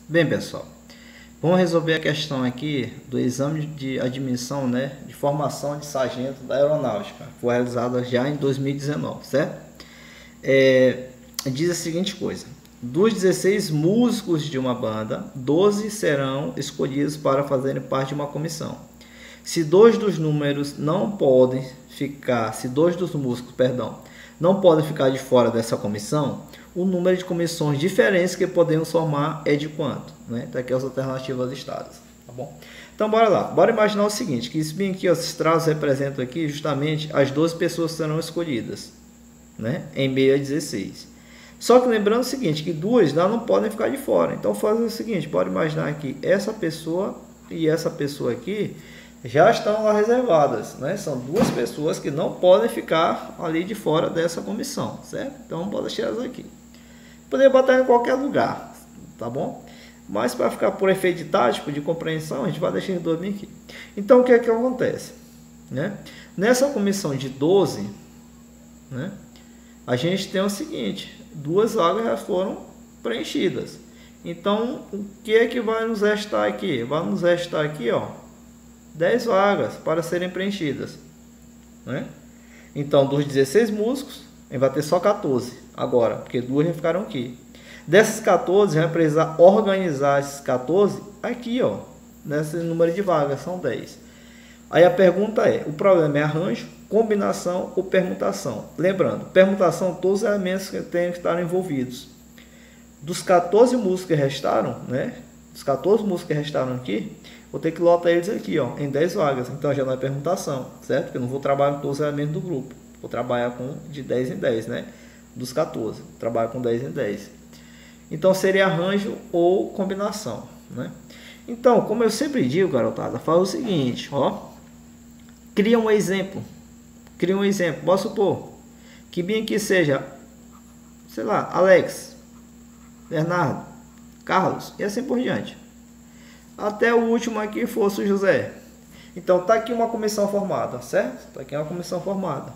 Bem, pessoal, vamos resolver a questão aqui do exame de admissão, né, de formação de sargento da aeronáutica, que foi realizada já em 2019, certo? Diz a seguinte coisa: dos 16 músicos de uma banda, 12 serão escolhidos para fazerem parte de uma comissão. Se dois dos números não podem ficar, se dois dos músicos, perdão, não podem ficar de fora dessa comissão, o número de comissões diferentes que podemos formar é de quanto? Né? Então aqui as alternativas listadas, tá bom? Então bora lá, bora imaginar o seguinte, que isso bem aqui, ó, esses traços representam aqui justamente as 12 pessoas que serão escolhidas, né? Em meio a 16. Só que lembrando o seguinte, que duas não podem ficar de fora. Então faz o seguinte, bora imaginar que essa pessoa e essa pessoa aqui já estão lá reservadas, né? São duas pessoas que não podem ficar ali de fora dessa comissão, certo? Então bora deixar elas aqui. Poderia botar em qualquer lugar, tá bom? Mas para ficar por efeito tático de compreensão, a gente vai deixar em 2 aqui. Então o que é que acontece, né? Nessa comissão de 12, né? A gente tem o seguinte, 2 vagas já foram preenchidas. Então o que é que vai nos restar aqui? Vai nos restar aqui, ó, 10 vagas para serem preenchidas, né? Então, dos 16 músicos, a gente vai ter só 14 agora, porque 2 já ficaram aqui. Dessas 14, a gente vai precisar organizar esses 14 aqui, ó, nesse número de vagas, são 10. Aí a pergunta é, o problema é arranjo, combinação ou permutação? Lembrando, permutação, todos os elementos que têm que estar envolvidos. Dos 14 músicos que restaram, né? Dos 14 músicos que restaram aqui, vou ter que lotar eles aqui, ó, em 10 vagas. Então já não é permutação, certo? Porque eu não vou trabalhar com todos os elementos do grupo. Vou trabalhar com de 10 em 10, né? Dos 14. Trabalho com 10 em 10. Então seria arranjo ou combinação, né? Então, como eu sempre digo, garotada, fala o seguinte, ó. Cria um exemplo. Cria um exemplo. Vamos supor que bem que seja, sei lá, Alex, Bernardo, Carlos e assim por diante. Até o último aqui fosse o José. Então tá aqui uma comissão formada, certo? Tá aqui uma comissão formada.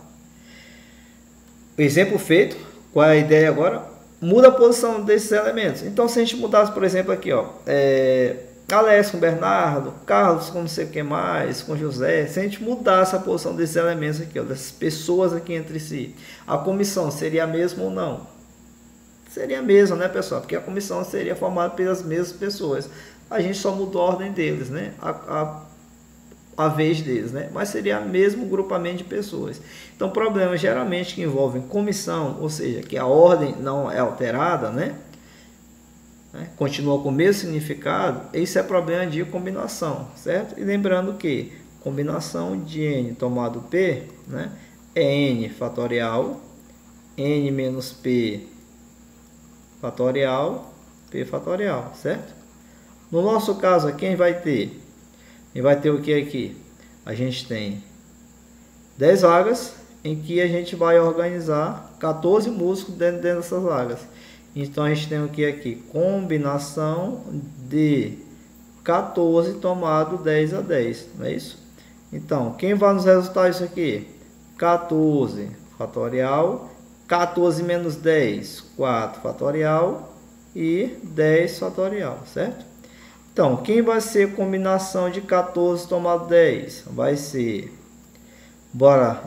O exemplo feito, qual é a ideia agora? Muda a posição desses elementos. Então se a gente mudasse, por exemplo, aqui, ó, Alex com Bernardo, Carlos com não sei o que mais, com José, se a gente mudasse a posição desses elementos aqui, ó, dessas pessoas aqui entre si, a comissão seria a mesma ou não? Seria a mesma, né, pessoal? Porque a comissão seria formada pelas mesmas pessoas. A gente só mudou a ordem deles, né? A vez deles, né? Mas seria o mesmo grupamento de pessoas. Então, problemas geralmente que envolvem comissão, ou seja, que a ordem não é alterada, né? Continua com o mesmo significado, isso é problema de combinação, certo? E lembrando que combinação de n tomado p, né? É n fatorial, n menos p fatorial, p fatorial, certo? No nosso caso aqui, quem vai ter? E vai ter o que aqui? A gente tem 10 vagas em que a gente vai organizar 14 músicos dentro dessas vagas. Então a gente tem o que aqui? Combinação de 14 tomado 10 a 10, não é isso? Então, quem vai nos resultar isso aqui? 14 fatorial, 14 menos 10, 4 fatorial e 10 fatorial, certo? Então, quem vai ser combinação de 14 tomado 10? Vai ser, bora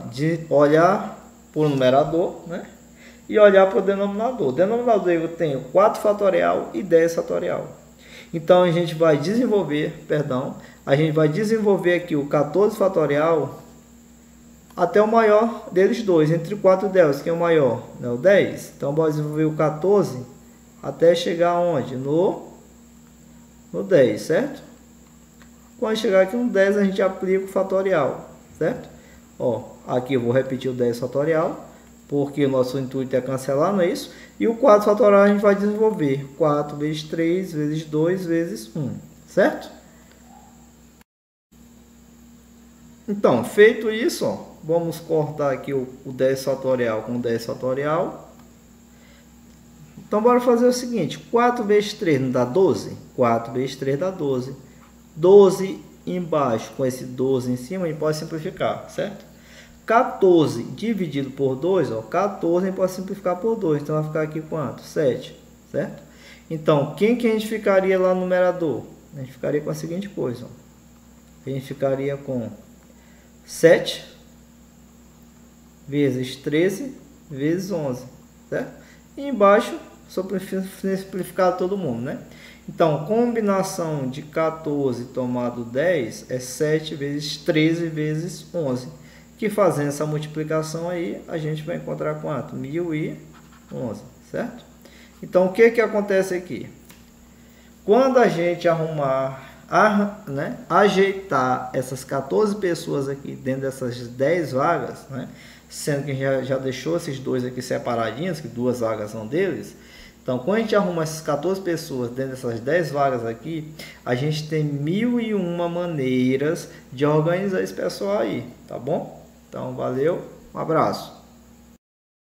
olhar para o numerador, né? E olhar para o denominador. O denominador eu tenho 4 fatorial e 10 fatorial. Então, a gente vai desenvolver aqui o 14 fatorial até o maior deles dois, entre 4 e 10, que é o maior, né? O 10. Então, bora desenvolver o 14 até chegar onde? No 10, certo? Quando chegar aqui no 10, a gente aplica o fatorial, certo? Ó, aqui eu vou repetir o 10 fatorial, porque o nosso intuito é cancelar, não é isso? E o 4 fatorial a gente vai desenvolver 4 vezes 3 vezes 2 vezes 1, certo? Então, feito isso, ó, vamos cortar aqui o 10 fatorial com 10 fatorial. Então, bora fazer o seguinte, 4 vezes 3 não dá 12? 4 vezes 3 dá 12. 12 embaixo, com esse 12 em cima, a gente pode simplificar, certo? 14 dividido por 2, ó, 14 a gente pode simplificar por 2, então vai ficar aqui quanto? 7, certo? Então, quem que a gente ficaria lá no numerador? A gente ficaria com a seguinte coisa, ó. A gente ficaria com 7 vezes 13 vezes 11, certo? E embaixo, só para simplificar todo mundo, né? Então, combinação de 14 tomado 10 é 7 vezes 13 vezes 11. Que fazendo essa multiplicação aí, a gente vai encontrar quanto? 1011, certo? Então, o que que acontece aqui? Quando a gente ajeitar essas 14 pessoas aqui dentro dessas 10 vagas, né? Sendo que já deixou esses dois aqui separadinhos, que duas vagas são deles. Então, quando a gente arruma essas 14 pessoas dentro dessas 10 vagas aqui, a gente tem 1001 maneiras de organizar esse pessoal aí, tá bom? Então, valeu, um abraço.